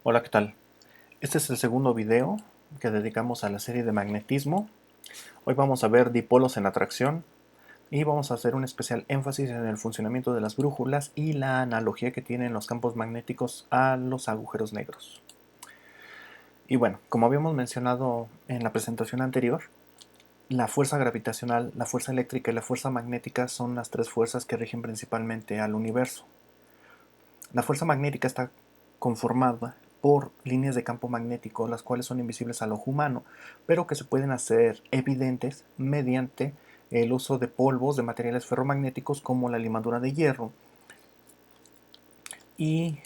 Hola, ¿qué tal? Este es el segundo video que dedicamos a la serie de magnetismo. Hoy vamos a ver dipolos en atracción y vamos a hacer un especial énfasis en el funcionamiento de las brújulas y la analogía que tienen los campos magnéticos a los agujeros negros. Y bueno, como habíamos mencionado en la presentación anterior, la fuerza gravitacional, la fuerza eléctrica y la fuerza magnética son las tres fuerzas que rigen principalmente al universo. La fuerza magnética está conformada por líneas de campo magnético, las cuales son invisibles al ojo humano, pero que se pueden hacer evidentes mediante el uso de polvos de materiales ferromagnéticos como la limadura de hierro, y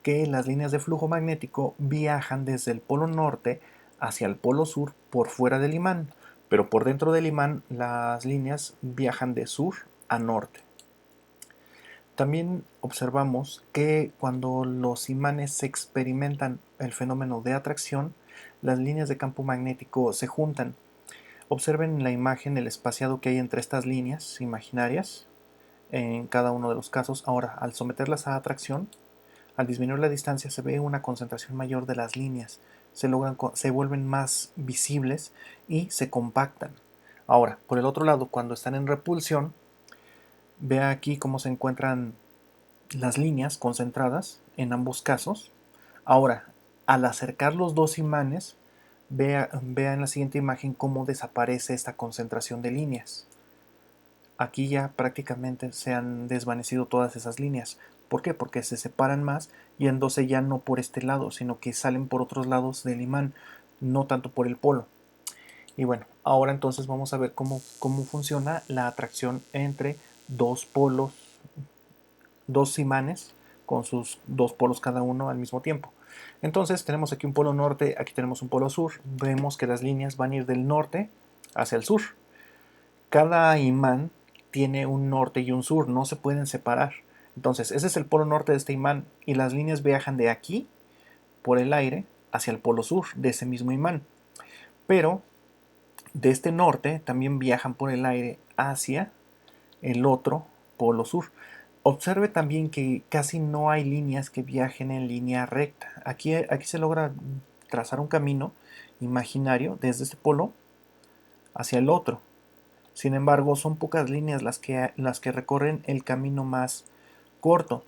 que las líneas de flujo magnético viajan desde el polo norte hacia el polo sur por fuera del imán, pero por dentro del imán las líneas viajan de sur a norte. También observamos que cuando los imanes experimentan el fenómeno de atracción, las líneas de campo magnético se juntan. Observen en la imagen el espaciado que hay entre estas líneas imaginarias en cada uno de los casos. Ahora, al someterlas a atracción, al disminuir la distancia se ve una concentración mayor de las líneas, se vuelven más visibles y se compactan. Ahora, por el otro lado, cuando están en repulsión, vea aquí cómo se encuentran las líneas concentradas en ambos casos. Ahora, al acercar los dos imanes, vea en la siguiente imagen cómo desaparece esta concentración de líneas. Aquí ya prácticamente se han desvanecido todas esas líneas. ¿Por qué? Porque se separan más, yéndose ya no por este lado, sino que salen por otros lados del imán, no tanto por el polo. Y bueno, ahora entonces vamos a ver cómo funciona la atracción entre dos polos, dos imanes con sus dos polos cada uno al mismo tiempo. Entonces tenemos aquí un polo norte, aquí tenemos un polo sur. Vemos que las líneas van a ir del norte hacia el sur. Cada imán tiene un norte y un sur, no se pueden separar. Entonces ese es el polo norte de este imán y las líneas viajan de aquí por el aire hacia el polo sur de ese mismo imán. Pero de este norte también viajan por el aire hacia el otro polo sur. Observe también que casi no hay líneas que viajen en línea recta. Aquí se logra trazar un camino imaginario desde este polo hacia el otro. Sin embargo, son pocas líneas las que recorren el camino más corto.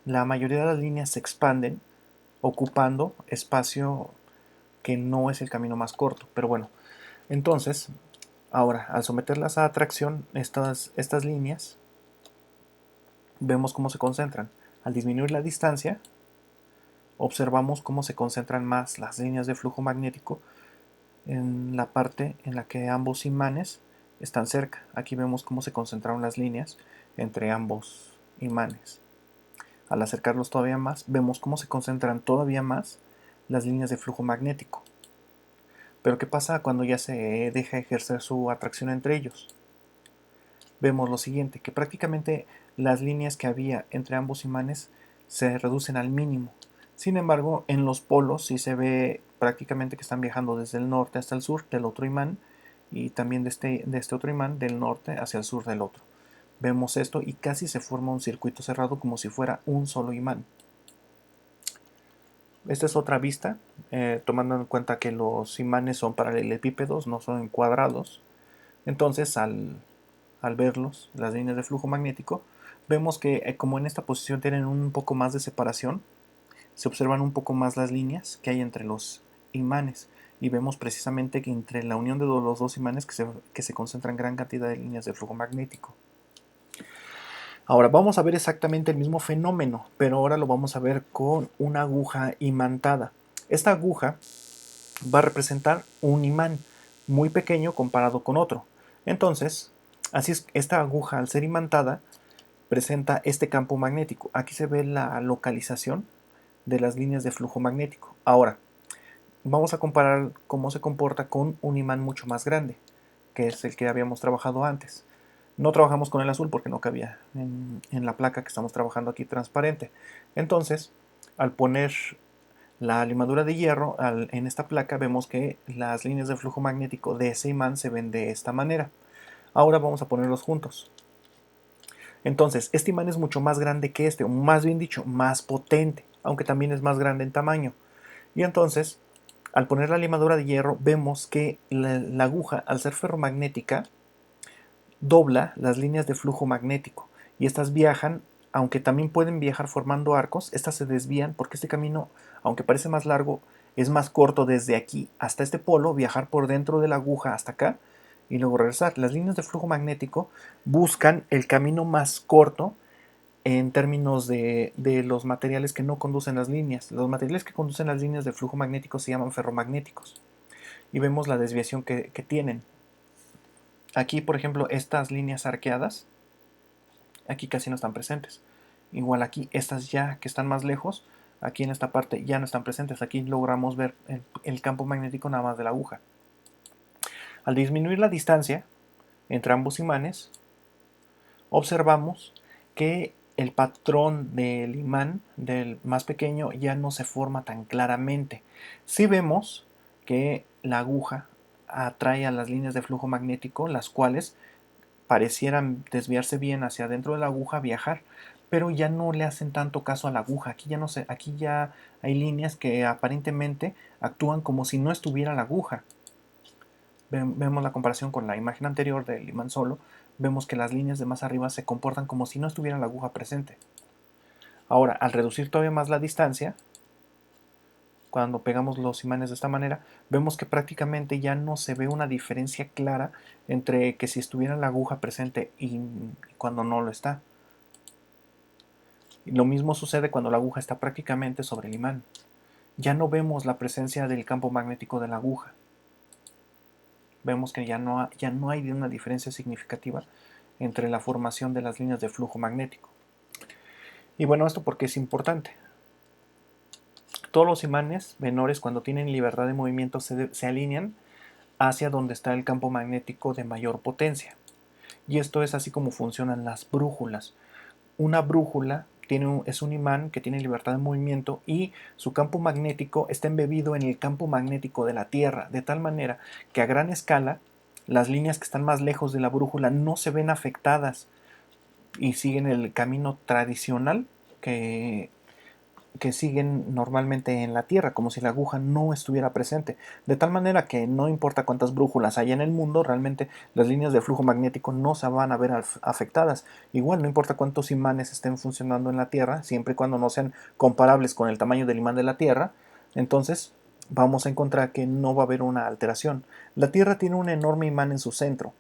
La mayoría de las líneas se expanden ocupando espacio que no es el camino más corto. Pero bueno, entonces, ahora, al someterlas a atracción, estas líneas, vemos cómo se concentran. Al disminuir la distancia, observamos cómo se concentran más las líneas de flujo magnético en la parte en la que ambos imanes están cerca. Aquí vemos cómo se concentraron las líneas entre ambos imanes. Al acercarlos todavía más, vemos cómo se concentran todavía más las líneas de flujo magnético. Pero ¿qué pasa cuando ya se deja ejercer su atracción entre ellos? Vemos lo siguiente, que prácticamente las líneas que había entre ambos imanes se reducen al mínimo. Sin embargo, en los polos sí se ve prácticamente que están viajando desde el norte hasta el sur del otro imán y también de este otro imán del norte hacia el sur del otro. Vemos esto y casi se forma un circuito cerrado como si fuera un solo imán. Esta es otra vista, tomando en cuenta que los imanes son paralelepípedos, no son cuadrados. Entonces, al verlos, las líneas de flujo magnético, vemos que como en esta posición tienen un poco más de separación, se observan un poco más las líneas que hay entre los imanes y vemos precisamente que entre la unión de los dos imanes que se concentran gran cantidad de líneas de flujo magnético. Ahora vamos a ver exactamente el mismo fenómeno, pero ahora lo vamos a ver con una aguja imantada. Esta aguja va a representar un imán muy pequeño comparado con otro. Entonces, así es, esta aguja al ser imantada presenta este campo magnético. Aquí se ve la localización de las líneas de flujo magnético. Ahora, vamos a comparar cómo se comporta con un imán mucho más grande, que es el que habíamos trabajado antes. No trabajamos con el azul porque no cabía en la placa que estamos trabajando aquí transparente. Entonces, al poner la limadura de hierro en esta placa, vemos que las líneas de flujo magnético de ese imán se ven de esta manera. Ahora vamos a ponerlos juntos. Entonces, este imán es mucho más grande que este, o más bien dicho, más potente. aunque también es más grande en tamaño. Y entonces, al poner la limadura de hierro, vemos que la aguja, al ser ferromagnética, dobla las líneas de flujo magnético y estas viajan, aunque también pueden viajar formando arcos, estas se desvían porque este camino, aunque parece más largo, es más corto desde aquí hasta este polo, viajar por dentro de la aguja hasta acá y luego regresar. Las líneas de flujo magnético buscan el camino más corto en términos de los materiales que no conducen las líneas. Los materiales que conducen las líneas de flujo magnético se llaman ferromagnéticos y vemos la desviación que tienen. Aquí, por ejemplo, estas líneas arqueadas, aquí casi no están presentes. Igual aquí, estas ya que están más lejos, aquí en esta parte ya no están presentes. Aquí logramos ver el campo magnético nada más de la aguja. Al disminuir la distancia entre ambos imanes, observamos que el patrón del imán del más pequeño ya no se forma tan claramente. Si vemos que la aguja atrae a las líneas de flujo magnético, las cuales parecieran desviarse bien hacia adentro de la aguja, viajar, pero ya no le hacen tanto caso a la aguja. Aquí ya no sé, aquí ya hay líneas que aparentemente actúan como si no estuviera la aguja. Vemos la comparación con la imagen anterior del imán solo, vemos que las líneas de más arriba se comportan como si no estuviera la aguja presente. Ahora, al reducir todavía más la distancia, cuando pegamos los imanes de esta manera, vemos que prácticamente ya no se ve una diferencia clara entre que si estuviera la aguja presente y cuando no lo está. Y lo mismo sucede cuando la aguja está prácticamente sobre el imán. Ya no vemos la presencia del campo magnético de la aguja. Vemos que ya no hay una diferencia significativa entre la formación de las líneas de flujo magnético. Y bueno, esto porque es importante. Todos los imanes menores, cuando tienen libertad de movimiento, se alinean hacia donde está el campo magnético de mayor potencia. Y esto es así como funcionan las brújulas. Una brújula es un imán que tiene libertad de movimiento y su campo magnético está embebido en el campo magnético de la Tierra, de tal manera que a gran escala las líneas que están más lejos de la brújula no se ven afectadas y siguen el camino tradicional que siguen normalmente en la Tierra, como si la aguja no estuviera presente. De tal manera que no importa cuántas brújulas haya en el mundo, realmente las líneas de flujo magnético no se van a ver afectadas. Igual no importa cuántos imanes estén funcionando en la Tierra, siempre y cuando no sean comparables con el tamaño del imán de la Tierra, entonces vamos a encontrar que no va a haber una alteración. La Tierra tiene un enorme imán en su centro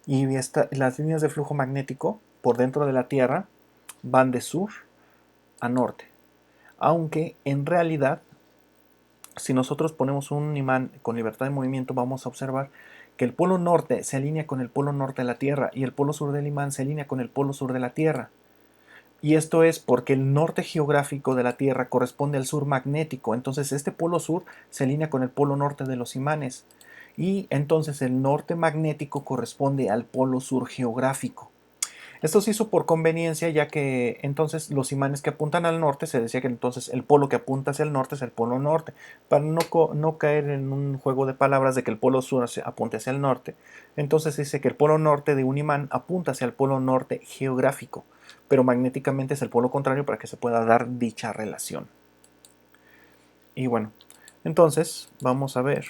y las líneas de flujo magnético por dentro de la Tierra van de sur a norte, aunque en realidad, si nosotros ponemos un imán con libertad de movimiento, vamos a observar que el polo norte se alinea con el polo norte de la Tierra y el polo sur del imán se alinea con el polo sur de la Tierra. Y esto es porque el norte geográfico de la Tierra corresponde al sur magnético. Entonces este polo sur se alinea con el polo norte de los imanes. Y entonces el norte magnético corresponde al polo sur geográfico. Esto se hizo por conveniencia, ya que entonces los imanes que apuntan al norte, se decía que entonces el polo que apunta hacia el norte es el polo norte, para no caer en un juego de palabras de que el polo sur apunte hacia el norte. Entonces se dice que el polo norte de un imán apunta hacia el polo norte geográfico, pero magnéticamente es el polo contrario para que se pueda dar dicha relación. Y bueno, entonces vamos a ver.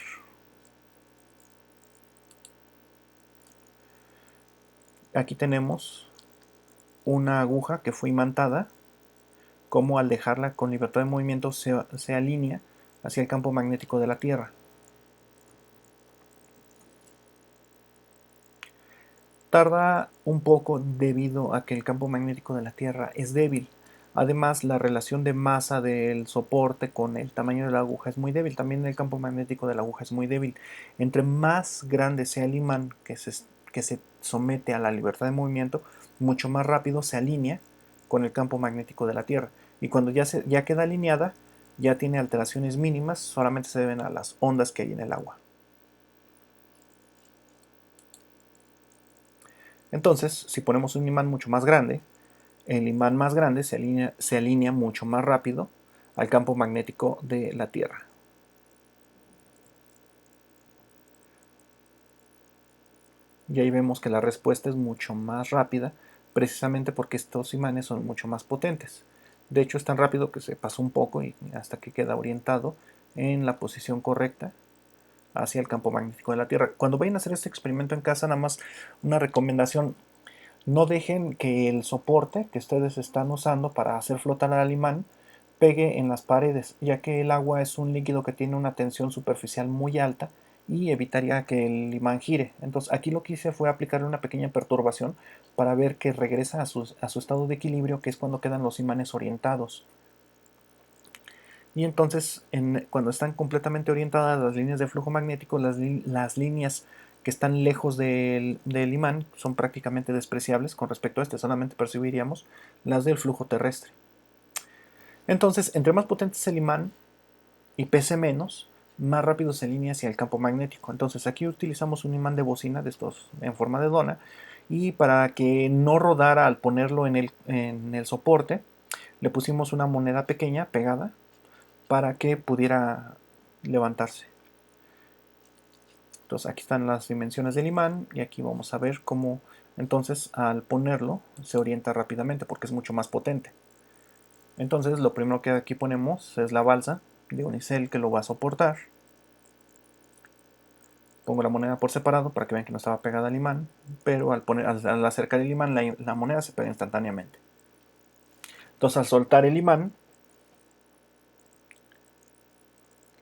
Aquí tenemos una aguja que fue imantada, como al dejarla con libertad de movimiento se alinea hacia el campo magnético de la Tierra. Tarda un poco debido a que el campo magnético de la Tierra es débil. Además, la relación de masa del soporte con el tamaño de la aguja es muy débil. También el campo magnético de la aguja es muy débil. Entre más grande sea el imán que se somete a la libertad de movimiento, mucho más rápido se alinea con el campo magnético de la Tierra. Y cuando ya queda alineada, ya tiene alteraciones mínimas, solamente se deben a las ondas que hay en el agua. Entonces, si ponemos un imán mucho más grande, el imán más grande se alinea mucho más rápido al campo magnético de la Tierra. Y ahí vemos que la respuesta es mucho más rápida, precisamente porque estos imanes son mucho más potentes. De hecho es tan rápido que se pasó un poco y hasta que queda orientado en la posición correcta hacia el campo magnético de la Tierra. Cuando vayan a hacer este experimento en casa, nada más una recomendación: no dejen que el soporte que ustedes están usando para hacer flotar al imán pegue en las paredes, ya que el agua es un líquido que tiene una tensión superficial muy alta y evitaría que el imán gire. Entonces aquí lo que hice fue aplicarle una pequeña perturbación para ver que regresa a su estado de equilibrio, que es cuando quedan los imanes orientados. Y entonces cuando están completamente orientadas las líneas de flujo magnético, las líneas que están lejos del imán son prácticamente despreciables con respecto a este, solamente percibiríamos las del flujo terrestre. Entonces, entre más potente es el imán y pese menos, más rápido se alinea hacia el campo magnético. Entonces aquí utilizamos un imán de bocina de estos en forma de dona, y para que no rodara al ponerlo en el soporte, le pusimos una moneda pequeña pegada para que pudiera levantarse. Entonces aquí están las dimensiones del imán y aquí vamos a ver cómo entonces al ponerlo se orienta rápidamente porque es mucho más potente. Entonces lo primero que aquí ponemos es la balsa de unicel que lo va a soportar. Pongo la moneda por separado para que vean que no estaba pegada al imán, pero al acercar el imán la moneda se pega instantáneamente. Entonces al soltar el imán,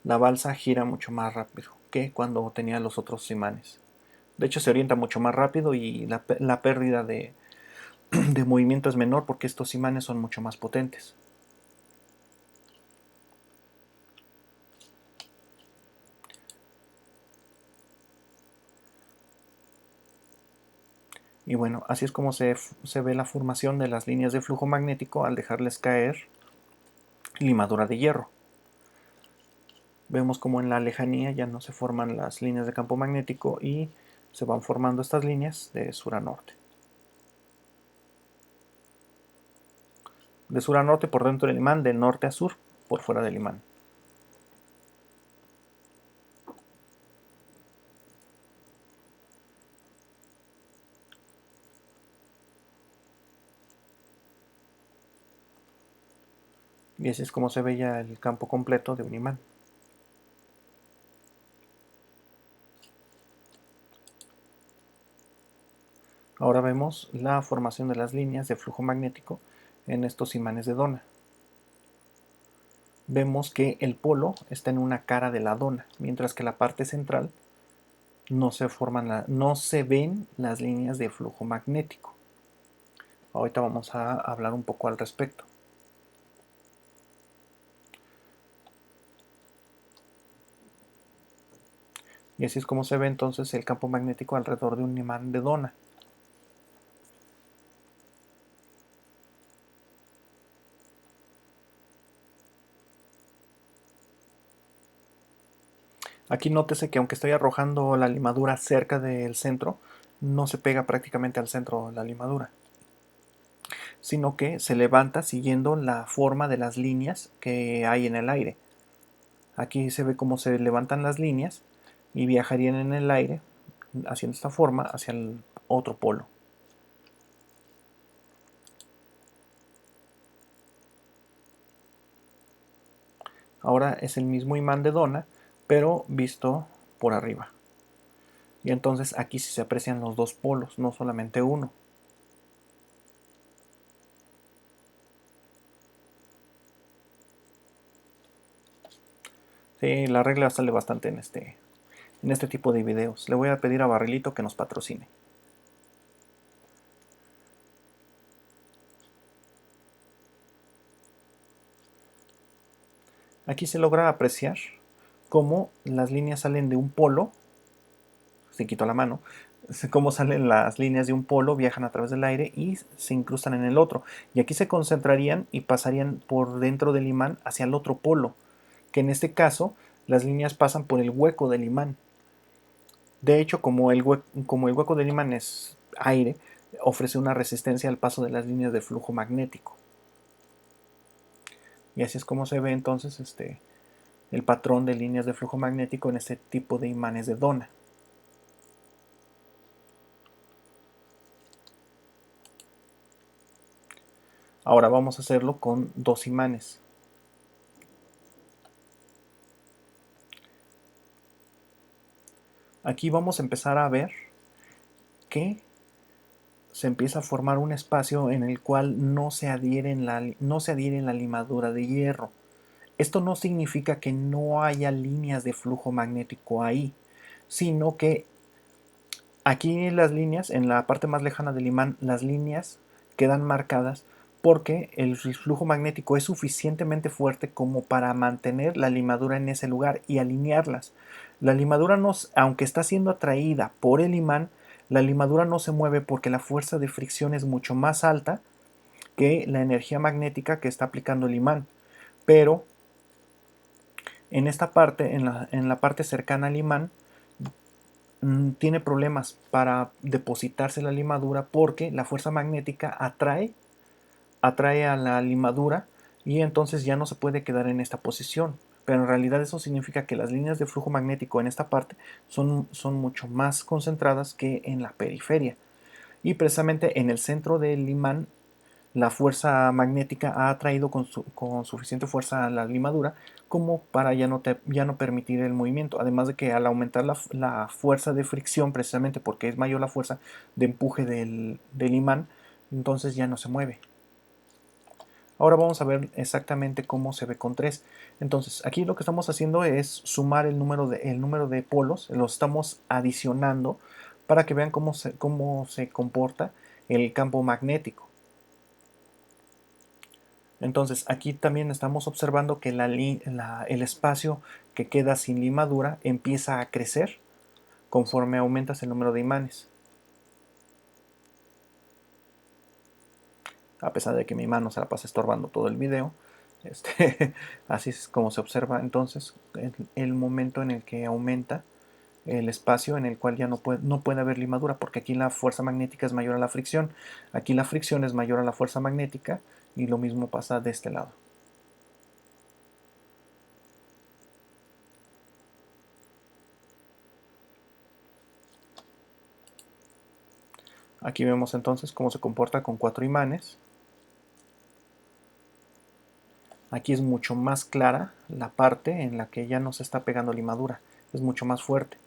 la balsa gira mucho más rápido que cuando tenía los otros imanes. De hecho se orienta mucho más rápido y la pérdida de movimiento es menor porque estos imanes son mucho más potentes. Y bueno, así es como se ve la formación de las líneas de flujo magnético al dejarles caer limadura de hierro. Vemos como en la lejanía ya no se forman las líneas de campo magnético y se van formando estas líneas de sur a norte. De sur a norte por dentro del imán, de norte a sur por fuera del imán. Y así es como se ve ya el campo completo de un imán. Ahora vemos la formación de las líneas de flujo magnético en estos imanes de dona. Vemos que el polo está en una cara de la dona, mientras que la parte central no se ven las líneas de flujo magnético. Ahorita vamos a hablar un poco al respecto. Y así es como se ve entonces el campo magnético alrededor de un imán de dona. Aquí nótese que aunque estoy arrojando la limadura cerca del centro, no se pega prácticamente al centro de la limadura, sino que se levanta siguiendo la forma de las líneas que hay en el aire. Aquí se ve cómo se levantan las líneas y viajarían en el aire haciendo esta forma hacia el otro polo. Ahora es el mismo imán de dona, pero visto por arriba. Y entonces aquí sí se aprecian los dos polos, no solamente uno. Sí, la regla sale bastante en este tipo de videos. Le voy a pedir a Barrilito que nos patrocine. Aquí se logra apreciar cómo las líneas salen de un polo, se quitó la mano, cómo salen las líneas de un polo, viajan a través del aire y se incrustan en el otro. Y aquí se concentrarían y pasarían por dentro del imán hacia el otro polo, que en este caso las líneas pasan por el hueco del imán. De hecho, como el hueco del imán es aire, ofrece una resistencia al paso de las líneas de flujo magnético. Y así es como se ve entonces el patrón de líneas de flujo magnético en este tipo de imanes de dona. Ahora vamos a hacerlo con dos imanes. Aquí vamos a empezar a ver que se empieza a formar un espacio en el cual no se adhiere la limadura de hierro. Esto no significa que no haya líneas de flujo magnético ahí, sino que aquí las líneas, en la parte más lejana del imán, las líneas quedan marcadas porque el flujo magnético es suficientemente fuerte como para mantener la limadura en ese lugar y alinearlas. La limadura, no, aunque está siendo atraída por el imán, la limadura no se mueve porque la fuerza de fricción es mucho más alta que la energía magnética que está aplicando el imán. Pero en esta parte, en la parte cercana al imán, tiene problemas para depositarse la limadura porque la fuerza magnética atrae a la limadura y entonces ya no se puede quedar en esta posición. Pero en realidad eso significa que las líneas de flujo magnético en esta parte son mucho más concentradas que en la periferia. Y precisamente en el centro del imán la fuerza magnética ha atraído con suficiente fuerza a la limadura como para ya no permitir el movimiento. Además de que al aumentar la fuerza de fricción, precisamente porque es mayor la fuerza de empuje del imán, entonces ya no se mueve. Ahora vamos a ver exactamente cómo se ve con 3. Entonces, aquí lo que estamos haciendo es sumar el número de polos, los estamos adicionando para que vean cómo se comporta el campo magnético. Entonces, aquí también estamos observando que el espacio que queda sin limadura empieza a crecer conforme aumentas el número de imanes. A pesar de que mi mano se la pasa estorbando todo el video. Así es como se observa entonces el momento en el que aumenta el espacio en el cual ya no puede haber limadura, porque aquí la fuerza magnética es mayor a la fricción. Aquí la fricción es mayor a la fuerza magnética y lo mismo pasa de este lado. Aquí vemos entonces cómo se comporta con 4 imanes. Aquí es mucho más clara la parte en la que ya no se está pegando limadura, es mucho más fuerte.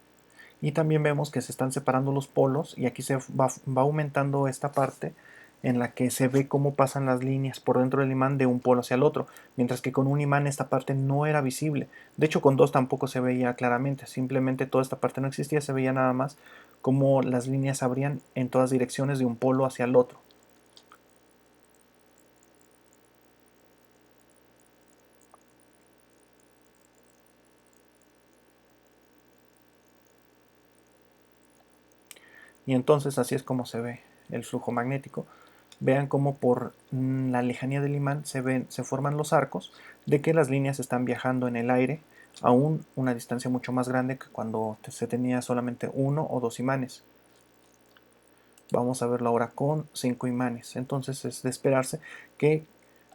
Y también vemos que se están separando los polos y aquí se va aumentando esta parte en la que se ve cómo pasan las líneas por dentro del imán de un polo hacia el otro, mientras que con un imán esta parte no era visible. De hecho, con dos tampoco se veía claramente, simplemente toda esta parte no existía, se veía nada más cómo las líneas abrían en todas direcciones de un polo hacia el otro. Y entonces así es como se ve el flujo magnético. Vean cómo por la lejanía del imán se forman los arcos de que las líneas están viajando en el aire a una distancia mucho más grande que cuando se tenía solamente uno o dos imanes. Vamos a verlo ahora con 5 imanes. Entonces es de esperarse que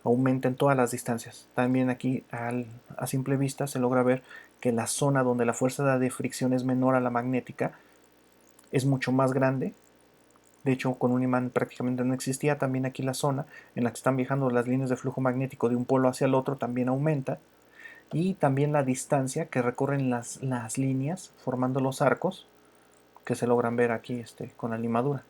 aumenten todas las distancias. También aquí a simple vista se logra ver que la zona donde la fuerza de fricción es menor a la magnética es mucho más grande. De hecho, con un imán prácticamente no existía. También aquí la zona en la que están viajando las líneas de flujo magnético de un polo hacia el otro también aumenta. Y también la distancia que recorren las líneas formando los arcos que se logran ver aquí con la limadura.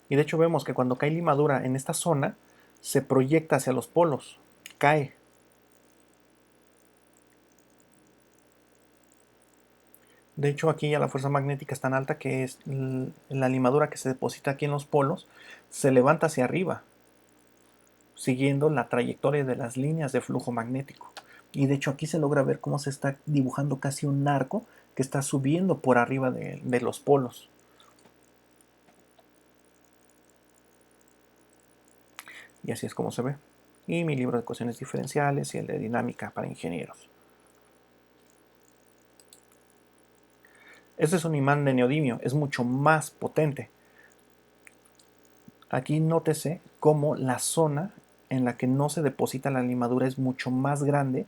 Y de hecho vemos que cuando cae limadura en esta zona, se proyecta hacia los polos, cae. De hecho aquí ya la fuerza magnética es tan alta que la limadura que se deposita aquí en los polos se levanta hacia arriba, siguiendo la trayectoria de las líneas de flujo magnético. Y de hecho aquí se logra ver cómo se está dibujando casi un arco que está subiendo por arriba de los polos. Y así es como se ve. Y mi libro de ecuaciones diferenciales y el de dinámica para ingenieros. Este es un imán de neodimio, es mucho más potente. Aquí nótese cómo la zona en la que no se deposita la limadura es mucho más grande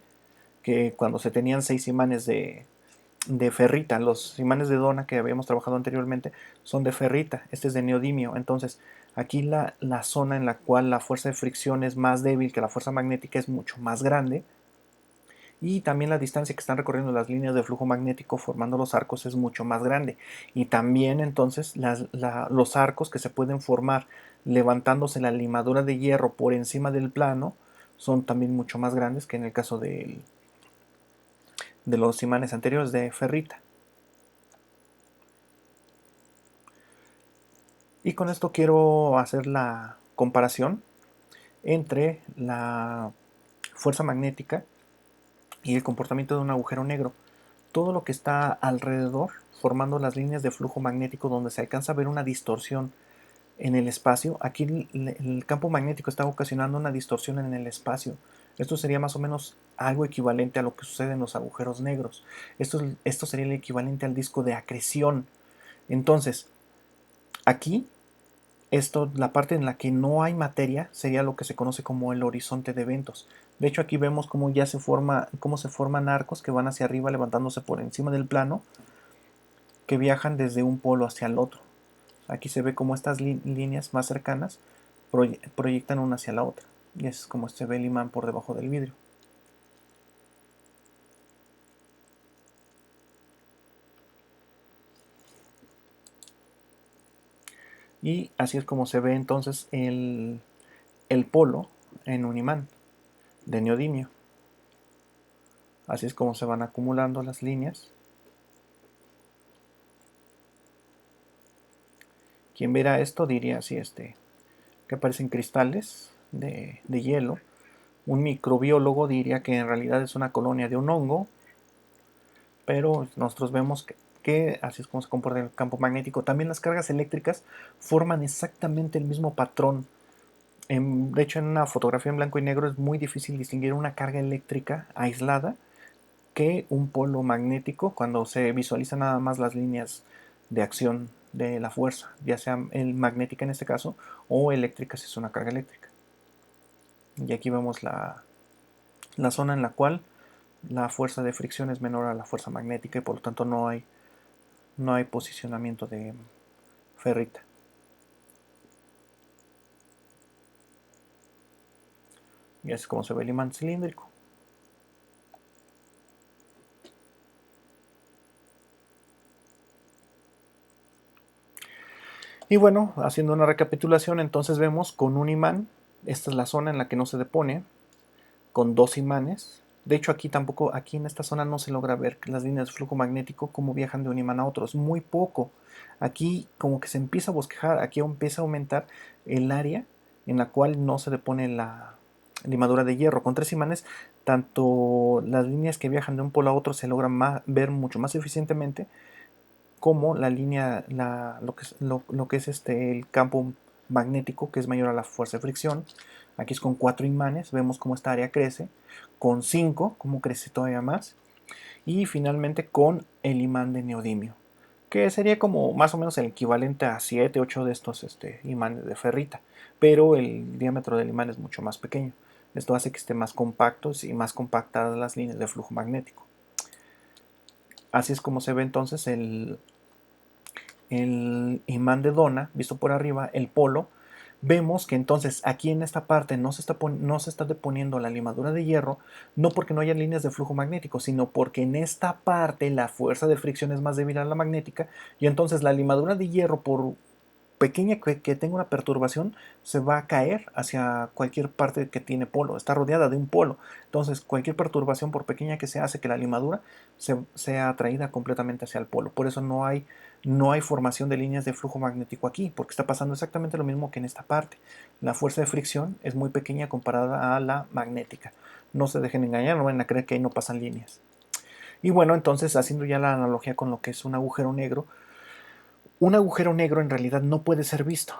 que cuando se tenían 6 imanes de ferrita. Los imanes de dona que habíamos trabajado anteriormente son de ferrita, este es de neodimio. Entonces aquí la zona en la cual la fuerza de fricción es más débil que la fuerza magnética es mucho más grande, y también la distancia que están recorriendo las líneas de flujo magnético formando los arcos es mucho más grande, y también entonces los arcos que se pueden formar levantándose la limadura de hierro por encima del plano son también mucho más grandes que en el caso de los imanes anteriores de ferrita. Y con esto quiero hacer la comparación entre la fuerza magnética y el comportamiento de un agujero negro. Todo lo que está alrededor formando las líneas de flujo magnético donde se alcanza a ver una distorsión en el espacio, aquí el campo magnético está ocasionando una distorsión en el espacio. Esto sería más o menos algo equivalente a lo que sucede en los agujeros negros. Esto sería el equivalente al disco de acreción. Entonces, aquí la parte en la que no hay materia sería lo que se conoce como el horizonte de eventos. De hecho, aquí vemos cómo se forman arcos que van hacia arriba levantándose por encima del plano, que viajan desde un polo hacia el otro. Aquí se ve como estas líneas más cercanas proyectan una hacia la otra. Y es como se ve el imán por debajo del vidrio. Y así es como se ve entonces el polo en un imán de neodimio. Así es como se van acumulando las líneas. Quien viera esto diría así, que parecen cristales de hielo. Un microbiólogo diría que en realidad es una colonia de un hongo, pero nosotros vemos que así es como se comporta el campo magnético. También las cargas eléctricas forman exactamente el mismo patrón. De hecho, en una fotografía en blanco y negro es muy difícil distinguir una carga eléctrica aislada que un polo magnético cuando se visualizan nada más las líneas de acción de la fuerza, ya sea magnética en este caso o eléctrica si es una carga eléctrica. Y aquí vemos la zona en la cual la fuerza de fricción es menor a la fuerza magnética y por lo tanto no hay posicionamiento de ferrita. Y así es como se ve el imán cilíndrico. Y bueno, haciendo una recapitulación, entonces vemos con un imán, esta es la zona en la que no se depone, con dos imanes. De hecho, aquí en esta zona no se logra ver las líneas de flujo magnético cómo viajan de un imán a otro, es muy poco. Aquí como que se empieza a bosquejar, aquí empieza a aumentar el área en la cual no se depone la limadura de hierro. Con tres imanes, tanto las líneas que viajan de un polo a otro se logran ver mucho más eficientemente, como la línea, lo que es el campo magnético, que es mayor a la fuerza de fricción. Aquí es con 4 imanes, vemos cómo esta área crece, con 5, cómo crece todavía más, y finalmente con el imán de neodimio, que sería como más o menos el equivalente a 7, 8 de estos imanes de ferrita, pero el diámetro del imán es mucho más pequeño. Esto hace que esté más compactos y más compactadas las líneas de flujo magnético. Así es como se ve entonces el imán de Dona, visto por arriba, el polo. Vemos que entonces aquí en esta parte no se está deponiendo la limadura de hierro, no porque no haya líneas de flujo magnético, sino porque en esta parte la fuerza de fricción es más débil a la magnética, y entonces la limadura de hierro, por pequeña que tenga una perturbación, se va a caer hacia cualquier parte que tiene polo, está rodeada de un polo. Entonces cualquier perturbación, por pequeña que sea, hace que la limadura sea atraída completamente hacia el polo. Por eso no hay formación de líneas de flujo magnético aquí, porque está pasando exactamente lo mismo que en esta parte. La fuerza de fricción es muy pequeña comparada a la magnética. No se dejen engañar, no van a creer que ahí no pasan líneas. Y bueno, entonces haciendo ya la analogía con lo que es un agujero negro en realidad no puede ser visto.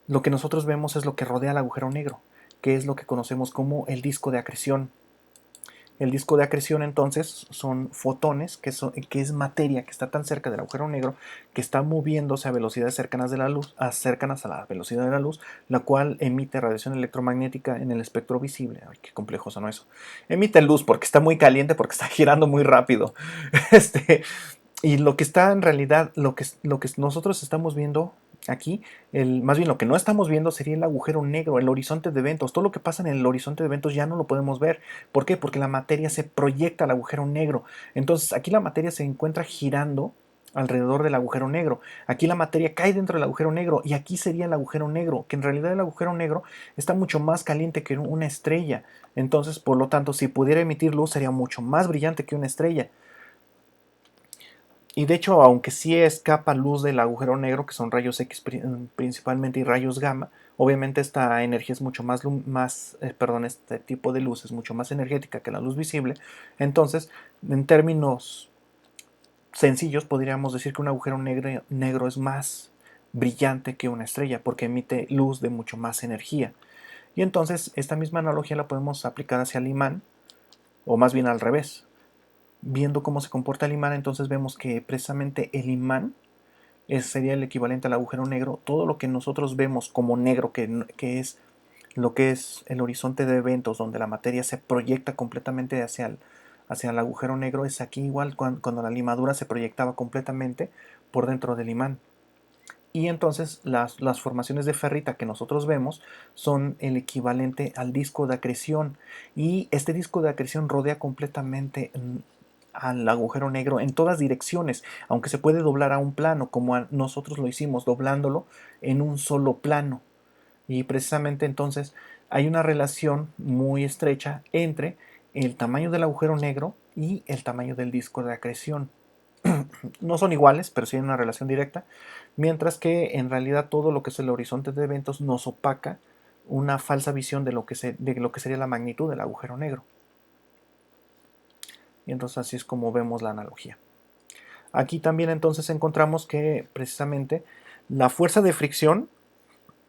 Lo que nosotros vemos es lo que rodea al agujero negro, que es lo que conocemos como el disco de acreción. El disco de acreción entonces son fotones, que es materia que está tan cerca del agujero negro, que está moviéndose a velocidades cercanas, cercanas a la velocidad de la luz, la cual emite radiación electromagnética en el espectro visible. Ay, qué complejo sonó eso. Emite luz porque está muy caliente, porque está girando muy rápido. Este, y lo que está en realidad, lo que nosotros estamos viendo aquí, más bien lo que no estamos viendo sería el agujero negro, el horizonte de eventos. Todo lo que pasa en el horizonte de eventos ya no lo podemos ver. ¿Por qué? Porque la materia se proyecta al agujero negro. Entonces aquí la materia se encuentra girando alrededor del agujero negro. Aquí la materia cae dentro del agujero negro y aquí sería el agujero negro, que en realidad el agujero negro está mucho más caliente que una estrella. Entonces, por lo tanto, si pudiera emitir luz sería mucho más brillante que una estrella. Y de hecho, aunque sí escapa luz del agujero negro, que son rayos X principalmente y rayos gamma, obviamente esta energía es mucho perdón, este tipo de luz es mucho más energética que la luz visible. Entonces, en términos sencillos, podríamos decir que un agujero negro es más brillante que una estrella, porque emite luz de mucho más energía. Y entonces, esta misma analogía la podemos aplicar hacia el imán, o más bien al revés. Viendo cómo se comporta el imán, entonces vemos que precisamente el imán sería el equivalente al agujero negro. Todo lo que nosotros vemos como negro, que es lo que es el horizonte de eventos, donde la materia se proyecta completamente hacia el agujero negro, es aquí igual cuando la limadura se proyectaba completamente por dentro del imán. Y entonces las formaciones de ferrita que nosotros vemos son el equivalente al disco de acreción. Y este disco de acreción rodea completamente al agujero negro en todas direcciones, aunque se puede doblar a un plano, como nosotros lo hicimos, doblándolo en un solo plano. Y precisamente entonces hay una relación muy estrecha entre el tamaño del agujero negro y el tamaño del disco de acreción. No son iguales, pero sí hay una relación directa, mientras que en realidad todo lo que es el horizonte de eventos nos opaca una falsa visión de lo que sería la magnitud del agujero negro. Y entonces así es como vemos la analogía. Aquí también entonces encontramos que precisamente la fuerza de fricción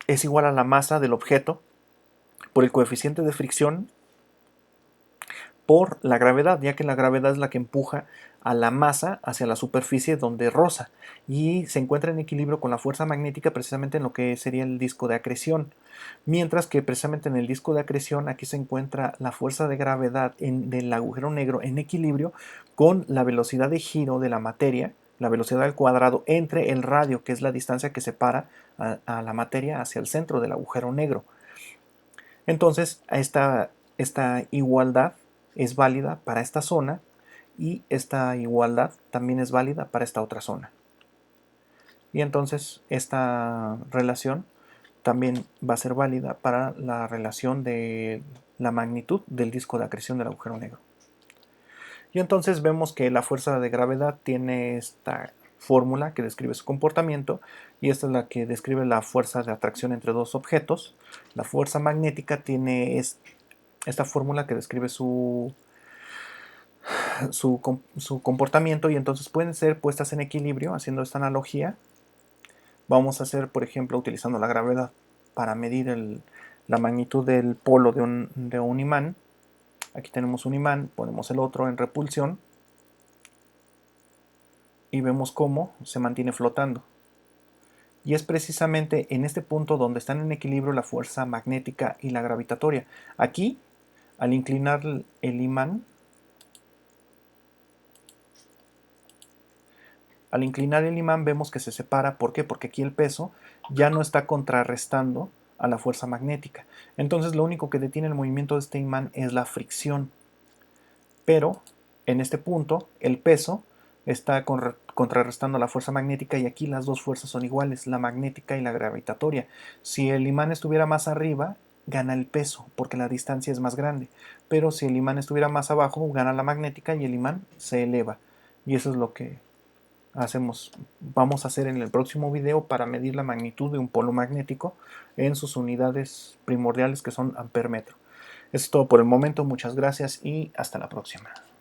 es igual a la masa del objeto por el coeficiente de fricción por la gravedad, ya que la gravedad es la que empuja a la masa hacia la superficie donde roza y se encuentra en equilibrio con la fuerza magnética precisamente en lo que sería el disco de acreción. Mientras que precisamente en el disco de acreción aquí se encuentra la fuerza de gravedad del agujero negro en equilibrio con la velocidad de giro de la materia, la velocidad al cuadrado entre el radio, que es la distancia que separa a la materia hacia el centro del agujero negro. Entonces, esta igualdad es válida para esta zona y esta igualdad también es válida para esta otra zona. Y entonces esta relación también va a ser válida para la relación de la magnitud del disco de acreción del agujero negro. Y entonces vemos que la fuerza de gravedad tiene esta fórmula que describe su comportamiento y esta es la que describe la fuerza de atracción entre dos objetos. La fuerza magnética tiene esta fórmula que describe su comportamiento y entonces pueden ser puestas en equilibrio haciendo esta analogía. Vamos a hacer, por ejemplo, utilizando la gravedad para medir la magnitud del polo de un imán. Aquí tenemos un imán, ponemos el otro en repulsión y vemos cómo se mantiene flotando. Y es precisamente en este punto donde están en equilibrio la fuerza magnética y la gravitatoria. Aquí, al inclinar el imán, vemos que se separa. ¿Por qué? Porque aquí el peso ya no está contrarrestando a la fuerza magnética. Entonces lo único que detiene el movimiento de este imán es la fricción. Pero en este punto el peso está contrarrestando la fuerza magnética y aquí las dos fuerzas son iguales, la magnética y la gravitatoria. Si el imán estuviera más arriba, gana el peso porque la distancia es más grande. Pero si el imán estuviera más abajo, gana la magnética y el imán se eleva. Y eso es lo que vamos a hacer en el próximo video para medir la magnitud de un polo magnético en sus unidades primordiales que son amper metro. Eso es todo por el momento, muchas gracias y hasta la próxima.